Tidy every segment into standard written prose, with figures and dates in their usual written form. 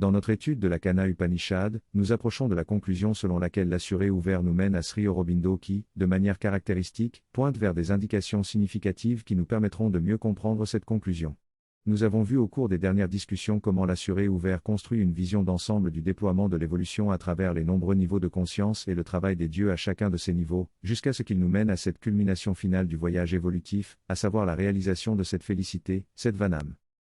Dans notre étude de la Kanha Upanishad, nous approchons de la conclusion selon laquelle l'assuré ouvert nous mène à Sri Aurobindo qui, de manière caractéristique, pointe vers des indications significatives qui nous permettront de mieux comprendre cette conclusion. Nous avons vu au cours des dernières discussions comment l'assuré ouvert construit une vision d'ensemble du déploiement de l'évolution à travers les nombreux niveaux de conscience et le travail des dieux à chacun de ces niveaux, jusqu'à ce qu'il nous mène à cette culmination finale du voyage évolutif, à savoir la réalisation de cette félicité, cette Vanam.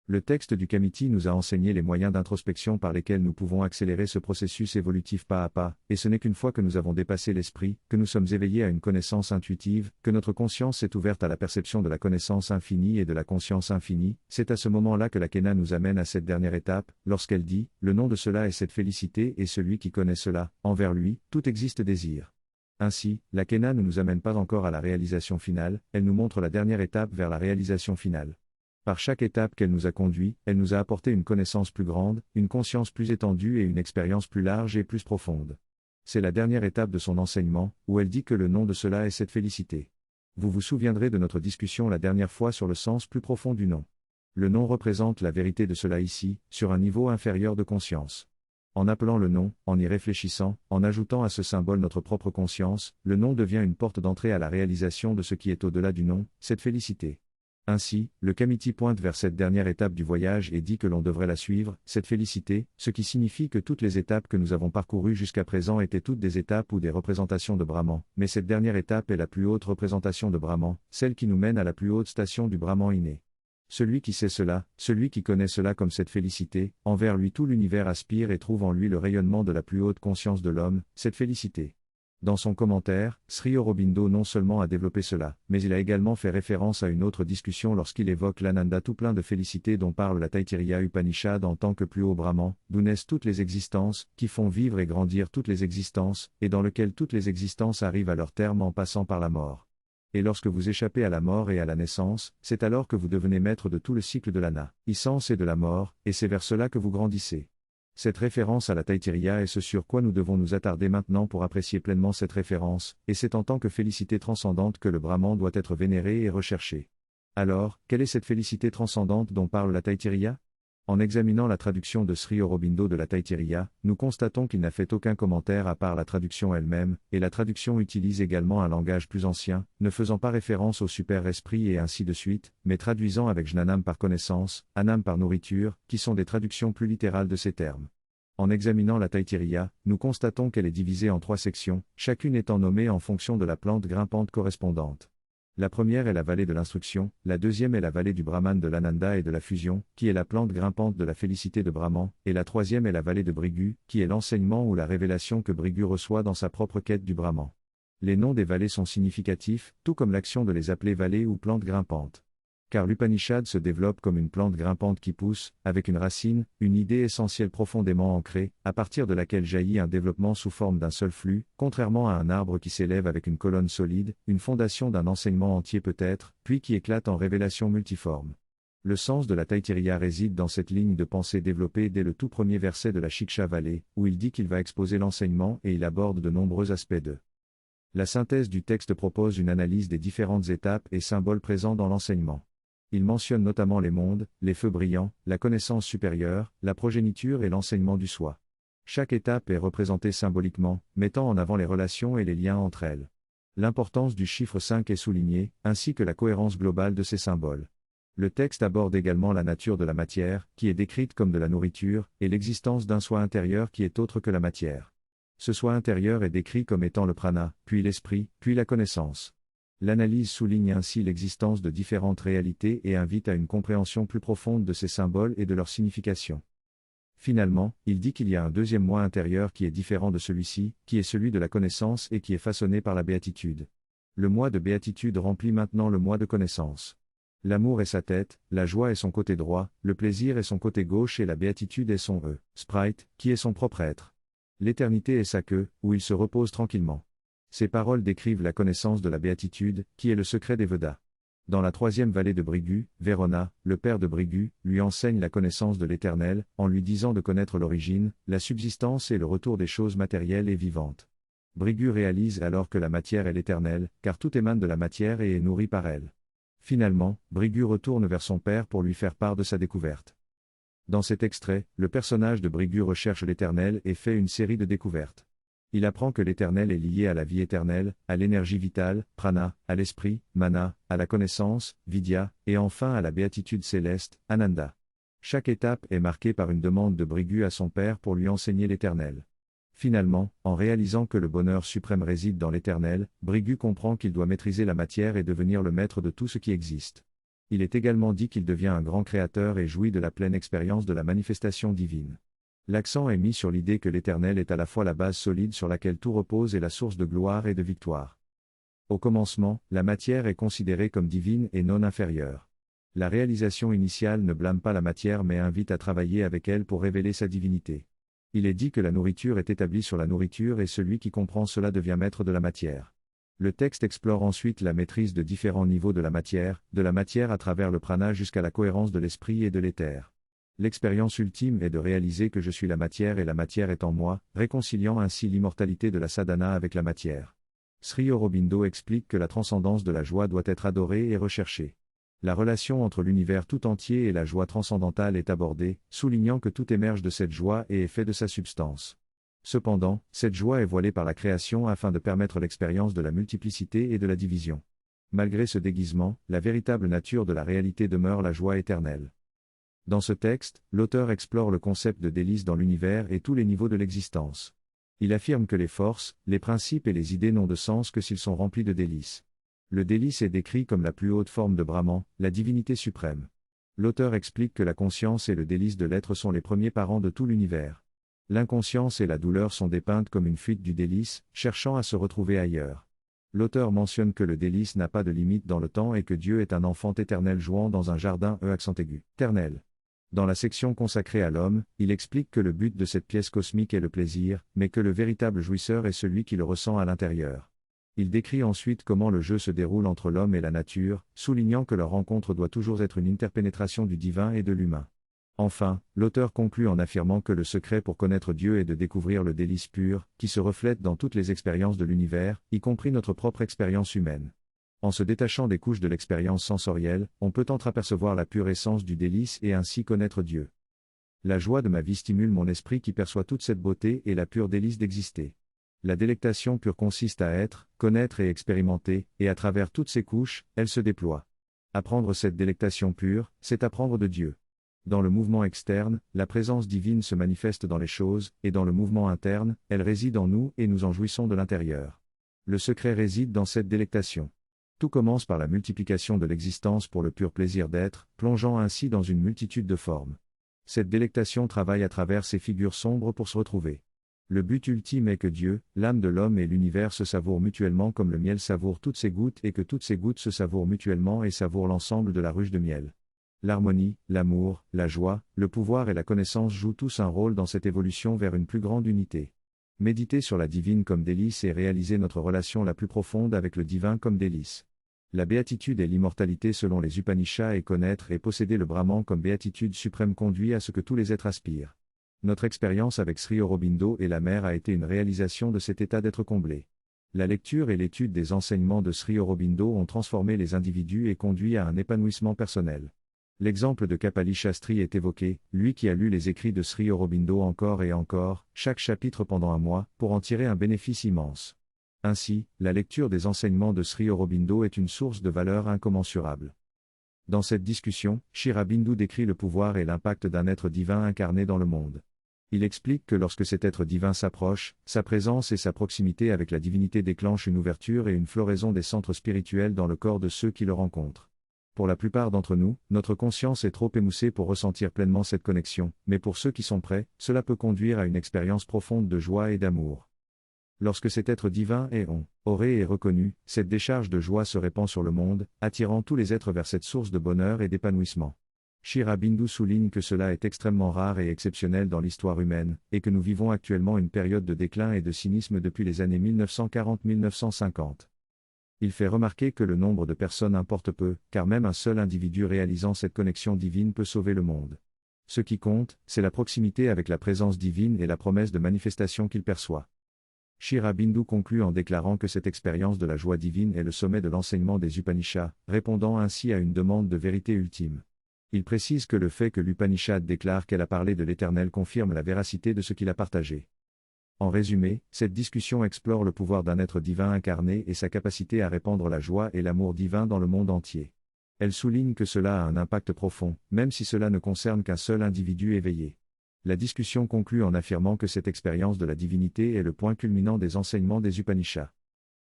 Le texte du Kamiti nous a enseigné les moyens d'introspection par lesquels nous pouvons accélérer ce processus évolutif pas à pas, et ce n'est qu'une fois que nous avons dépassé l'esprit, que nous sommes éveillés à une connaissance intuitive, que notre conscience s'est ouverte à la perception de la connaissance infinie et de la conscience infinie, c'est à ce moment-là que la Kenna nous amène à cette dernière étape, lorsqu'elle dit, le nom de cela est cette félicité et celui qui connaît cela, envers lui, tout existe désir. Ainsi, la Kenna ne nous amène pas encore à la réalisation finale, elle nous montre la dernière étape vers la réalisation finale. Par chaque étape qu'elle nous a conduit, elle nous a apporté une connaissance plus grande, une conscience plus étendue et une expérience plus large et plus profonde. C'est la dernière étape de son enseignement, où elle dit que le nom de cela est cette félicité. Vous vous souviendrez de notre discussion la dernière fois sur le sens plus profond du nom. Le nom représente la vérité de cela ici, sur un niveau inférieur de conscience. En appelant le nom, en y réfléchissant, en ajoutant à ce symbole notre propre conscience, le nom devient une porte d'entrée à la réalisation de ce qui est au-delà du nom, cette félicité. Ainsi, le Kamiti pointe vers cette dernière étape du voyage et dit que l'on devrait la suivre, cette félicité, ce qui signifie que toutes les étapes que nous avons parcourues jusqu'à présent étaient toutes des étapes ou des représentations de Brahman, mais cette dernière étape est la plus haute représentation de Brahman, celle qui nous mène à la plus haute station du Brahman inné. Celui qui sait cela, celui qui connaît cela comme cette félicité, envers lui tout l'univers aspire et trouve en lui le rayonnement de la plus haute conscience de l'homme, cette félicité. Dans son commentaire, Sri Aurobindo non seulement a développé cela, mais il a également fait référence à une autre discussion lorsqu'il évoque l'Ananda tout plein de félicité dont parle la Taittiriya Upanishad en tant que plus haut Brahman, d'où naissent toutes les existences, qui font vivre et grandir toutes les existences, et dans lequel toutes les existences arrivent à leur terme en passant par la mort. Et lorsque vous échappez à la mort et à la naissance, c'est alors que vous devenez maître de tout le cycle de la naissance et de la mort, et c'est vers cela que vous grandissez. Cette référence à la Taittiriya est ce sur quoi nous devons nous attarder maintenant pour apprécier pleinement cette référence, et c'est en tant que félicité transcendante que le Brahman doit être vénéré et recherché. Alors, quelle est cette félicité transcendante dont parle la Taittiriya ? En examinant la traduction de Sri Aurobindo de la Taittiriya, nous constatons qu'il n'a fait aucun commentaire à part la traduction elle-même, et la traduction utilise également un langage plus ancien, ne faisant pas référence au super-esprit et ainsi de suite, mais traduisant avec Jnanam par connaissance, Anam par nourriture, qui sont des traductions plus littérales de ces termes. En examinant la Taittiriya, nous constatons qu'elle est divisée en 3 sections, chacune étant nommée en fonction de la plante grimpante correspondante. La première est la vallée de l'instruction, la deuxième est la vallée du Brahman de l'Ananda et de la fusion, qui est la plante grimpante de la félicité de Brahman, et la troisième est la vallée de Bhrigu, qui est l'enseignement ou la révélation que Bhrigu reçoit dans sa propre quête du Brahman. Les noms des vallées sont significatifs, tout comme l'action de les appeler vallées ou plantes grimpantes. Car l'Upanishad se développe comme une plante grimpante qui pousse, avec une racine, une idée essentielle profondément ancrée, à partir de laquelle jaillit un développement sous forme d'un seul flux, contrairement à un arbre qui s'élève avec une colonne solide, une fondation d'un enseignement entier peut-être, puis qui éclate en révélations multiformes. Le sens de la Taittiriya réside dans cette ligne de pensée développée dès le tout premier verset de la Shiksha Vallée, où il dit qu'il va exposer l'enseignement et il aborde de nombreux aspects de. La synthèse du texte propose une analyse des différentes étapes et symboles présents dans l'enseignement. Il mentionne notamment les mondes, les feux brillants, la connaissance supérieure, la progéniture et l'enseignement du soi. Chaque étape est représentée symboliquement, mettant en avant les relations et les liens entre elles. L'importance du chiffre 5 est soulignée, ainsi que la cohérence globale de ces symboles. Le texte aborde également la nature de la matière, qui est décrite comme de la nourriture, et l'existence d'un soi intérieur qui est autre que la matière. Ce soi intérieur est décrit comme étant le prana, puis l'esprit, puis la connaissance. L'analyse souligne ainsi l'existence de différentes réalités et invite à une compréhension plus profonde de ces symboles et de leur signification. Finalement, il dit qu'il y a un deuxième moi intérieur qui est différent de celui-ci, qui est celui de la connaissance et qui est façonné par la béatitude. Le moi de béatitude remplit maintenant le moi de connaissance. L'amour est sa tête, la joie est son côté droit, le plaisir est son côté gauche et la béatitude est son sprite, qui est son propre être. L'éternité est sa queue, où il se repose tranquillement. Ces paroles décrivent la connaissance de la béatitude, qui est le secret des Vedas. Dans la troisième vallée de Bhrigu, Verona, le père de Bhrigu, lui enseigne la connaissance de l'Éternel, en lui disant de connaître l'origine, la subsistance et le retour des choses matérielles et vivantes. Bhrigu réalise alors que la matière est l'Éternel, car tout émane de la matière et est nourri par elle. Finalement, Bhrigu retourne vers son père pour lui faire part de sa découverte. Dans cet extrait, le personnage de Brigu recherche l'Éternel et fait une série de découvertes. Il apprend que l'Éternel est lié à la vie éternelle, à l'énergie vitale, prana, à l'esprit, mana, à la connaissance, vidya, et enfin à la béatitude céleste, ananda. Chaque étape est marquée par une demande de Brigu à son père pour lui enseigner l'Éternel. Finalement, en réalisant que le bonheur suprême réside dans l'Éternel, Brigu comprend qu'il doit maîtriser la matière et devenir le maître de tout ce qui existe. Il est également dit qu'il devient un grand créateur et jouit de la pleine expérience de la manifestation divine. L'accent est mis sur l'idée que l'Éternel est à la fois la base solide sur laquelle tout repose et la source de gloire et de victoire. Au commencement, la matière est considérée comme divine et non inférieure. La réalisation initiale ne blâme pas la matière mais invite à travailler avec elle pour révéler sa divinité. Il est dit que la nourriture est établie sur la nourriture et celui qui comprend cela devient maître de la matière. Le texte explore ensuite la maîtrise de différents niveaux de la matière à travers le prana jusqu'à la cohérence de l'esprit et de l'éther. L'expérience ultime est de réaliser que je suis la matière et la matière est en moi, réconciliant ainsi l'immortalité de la sadhana avec la matière. Sri Aurobindo explique que la transcendance de la joie doit être adorée et recherchée. La relation entre l'univers tout entier et la joie transcendantale est abordée, soulignant que tout émerge de cette joie et est fait de sa substance. Cependant, cette joie est voilée par la création afin de permettre l'expérience de la multiplicité et de la division. Malgré ce déguisement, la véritable nature de la réalité demeure la joie éternelle. Dans ce texte, l'auteur explore le concept de délice dans l'univers et tous les niveaux de l'existence. Il affirme que les forces, les principes et les idées n'ont de sens que s'ils sont remplis de délices. Le délice est décrit comme la plus haute forme de Brahman, la divinité suprême. L'auteur explique que la conscience et le délice de l'être sont les premiers parents de tout l'univers. L'inconscience et la douleur sont dépeintes comme une fuite du délice, cherchant à se retrouver ailleurs. L'auteur mentionne que le délice n'a pas de limite dans le temps et que Dieu est un enfant éternel jouant dans un jardin accent aigu, éternel. Dans la section consacrée à l'homme, il explique que le but de cette pièce cosmique est le plaisir, mais que le véritable jouisseur est celui qui le ressent à l'intérieur. Il décrit ensuite comment le jeu se déroule entre l'homme et la nature, soulignant que leur rencontre doit toujours être une interpénétration du divin et de l'humain. Enfin, l'auteur conclut en affirmant que le secret pour connaître Dieu est de découvrir le délice pur, qui se reflète dans toutes les expériences de l'univers, y compris notre propre expérience humaine. En se détachant des couches de l'expérience sensorielle, on peut entreapercevoir la pure essence du délice et ainsi connaître Dieu. La joie de ma vie stimule mon esprit qui perçoit toute cette beauté et la pure délice d'exister. La délectation pure consiste à être, connaître et expérimenter, et à travers toutes ces couches, elle se déploie. Apprendre cette délectation pure, c'est apprendre de Dieu. Dans le mouvement externe, la présence divine se manifeste dans les choses, et dans le mouvement interne, elle réside en nous et nous en jouissons de l'intérieur. Le secret réside dans cette délectation. Tout commence par la multiplication de l'existence pour le pur plaisir d'être, plongeant ainsi dans une multitude de formes. Cette délectation travaille à travers ces figures sombres pour se retrouver. Le but ultime est que Dieu, l'âme de l'homme et l'univers se savourent mutuellement comme le miel savoure toutes ses gouttes et que toutes ces gouttes se savourent mutuellement et savourent l'ensemble de la ruche de miel. L'harmonie, l'amour, la joie, le pouvoir et la connaissance jouent tous un rôle dans cette évolution vers une plus grande unité. Méditer sur la divine comme délice et réaliser notre relation la plus profonde avec le divin comme délice. La béatitude est l'immortalité selon les Upanishads et connaître et posséder le Brahman comme béatitude suprême conduit à ce que tous les êtres aspirent. Notre expérience avec Sri Aurobindo et la mer a été une réalisation de cet état d'être comblé. La lecture et l'étude des enseignements de Sri Aurobindo ont transformé les individus et conduit à un épanouissement personnel. L'exemple de Kapali Shastri est évoqué, lui qui a lu les écrits de Sri Aurobindo encore et encore, chaque chapitre pendant un mois, pour en tirer un bénéfice immense. Ainsi, la lecture des enseignements de Sri Aurobindo est une source de valeur incommensurable. Dans cette discussion, Sri Aurobindo décrit le pouvoir et l'impact d'un être divin incarné dans le monde. Il explique que lorsque cet être divin s'approche, sa présence et sa proximité avec la divinité déclenchent une ouverture et une floraison des centres spirituels dans le corps de ceux qui le rencontrent. Pour la plupart d'entre nous, notre conscience est trop émoussée pour ressentir pleinement cette connexion, mais pour ceux qui sont prêts, cela peut conduire à une expérience profonde de joie et d'amour. Lorsque cet être divin est honoré et reconnu, cette décharge de joie se répand sur le monde, attirant tous les êtres vers cette source de bonheur et d'épanouissement. Sri Aurobindo souligne que cela est extrêmement rare et exceptionnel dans l'histoire humaine, et que nous vivons actuellement une période de déclin et de cynisme depuis les années 1940-1950. Il fait remarquer que le nombre de personnes importe peu, car même un seul individu réalisant cette connexion divine peut sauver le monde. Ce qui compte, c'est la proximité avec la présence divine et la promesse de manifestation qu'il perçoit. Sri Aurobindo conclut en déclarant que cette expérience de la joie divine est le sommet de l'enseignement des Upanishads, répondant ainsi à une demande de vérité ultime. Il précise que le fait que l'Upanishad déclare qu'elle a parlé de l'Éternel confirme la véracité de ce qu'il a partagé. En résumé, cette discussion explore le pouvoir d'un être divin incarné et sa capacité à répandre la joie et l'amour divin dans le monde entier. Elle souligne que cela a un impact profond, même si cela ne concerne qu'un seul individu éveillé. La discussion conclut en affirmant que cette expérience de la divinité est le point culminant des enseignements des Upanishads.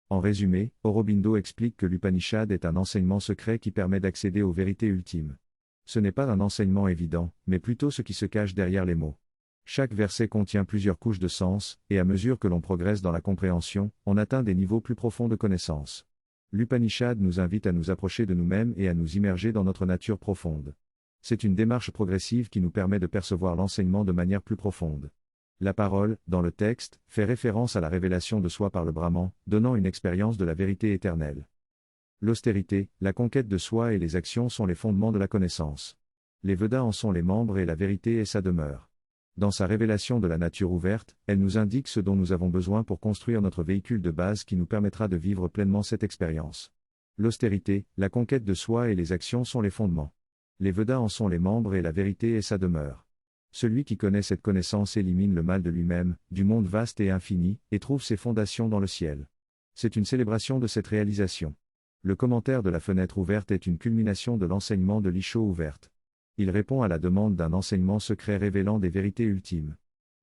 En résumé, Aurobindo explique que l'Upanishad est un enseignement secret qui permet d'accéder aux vérités ultimes. Ce n'est pas un enseignement évident, mais plutôt ce qui se cache derrière les mots. Chaque verset contient plusieurs couches de sens, et à mesure que l'on progresse dans la compréhension, on atteint des niveaux plus profonds de connaissance. L'Upanishad nous invite à nous approcher de nous-mêmes et à nous immerger dans notre nature profonde. C'est une démarche progressive qui nous permet de percevoir l'enseignement de manière plus profonde. La parole, dans le texte, fait référence à la révélation de soi par le Brahman, donnant une expérience de la vérité éternelle. L'austérité, la conquête de soi et les actions sont les fondements de la connaissance. Les Vedas en sont les membres et la vérité est sa demeure. Dans sa révélation de la nature ouverte, elle nous indique ce dont nous avons besoin pour construire notre véhicule de base qui nous permettra de vivre pleinement cette expérience. L'austérité, la conquête de soi et les actions sont les fondements. Les Vedas en sont les membres et la vérité est sa demeure. Celui qui connaît cette connaissance élimine le mal de lui-même, du monde vaste et infini, et trouve ses fondations dans le ciel. C'est une célébration de cette réalisation. Le commentaire de la fenêtre ouverte est une culmination de l'enseignement de l'Isho ouverte. Il répond à la demande d'un enseignement secret révélant des vérités ultimes.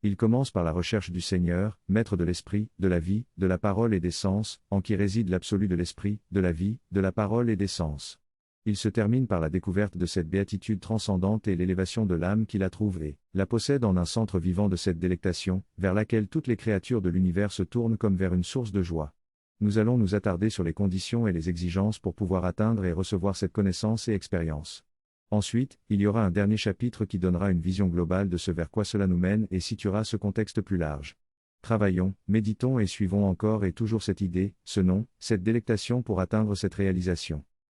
Il commence par la recherche du Seigneur, maître de l'esprit, de la vie, de la parole et des sens, en qui réside l'absolu de l'esprit, de la vie, de la parole et des sens. Il se termine par la découverte de cette béatitude transcendante et l'élévation de l'âme qui la trouve et la possède en un centre vivant de cette délectation, vers laquelle toutes les créatures de l'univers se tournent comme vers une source de joie. Nous allons nous attarder sur les conditions et les exigences pour pouvoir atteindre et recevoir cette connaissance et expérience. Ensuite, il y aura un dernier chapitre qui donnera une vision globale de ce vers quoi cela nous mène et situera ce contexte plus large. Travaillons, méditons et suivons encore et toujours cette idée, ce nom, cette délectation pour atteindre cette réalisation.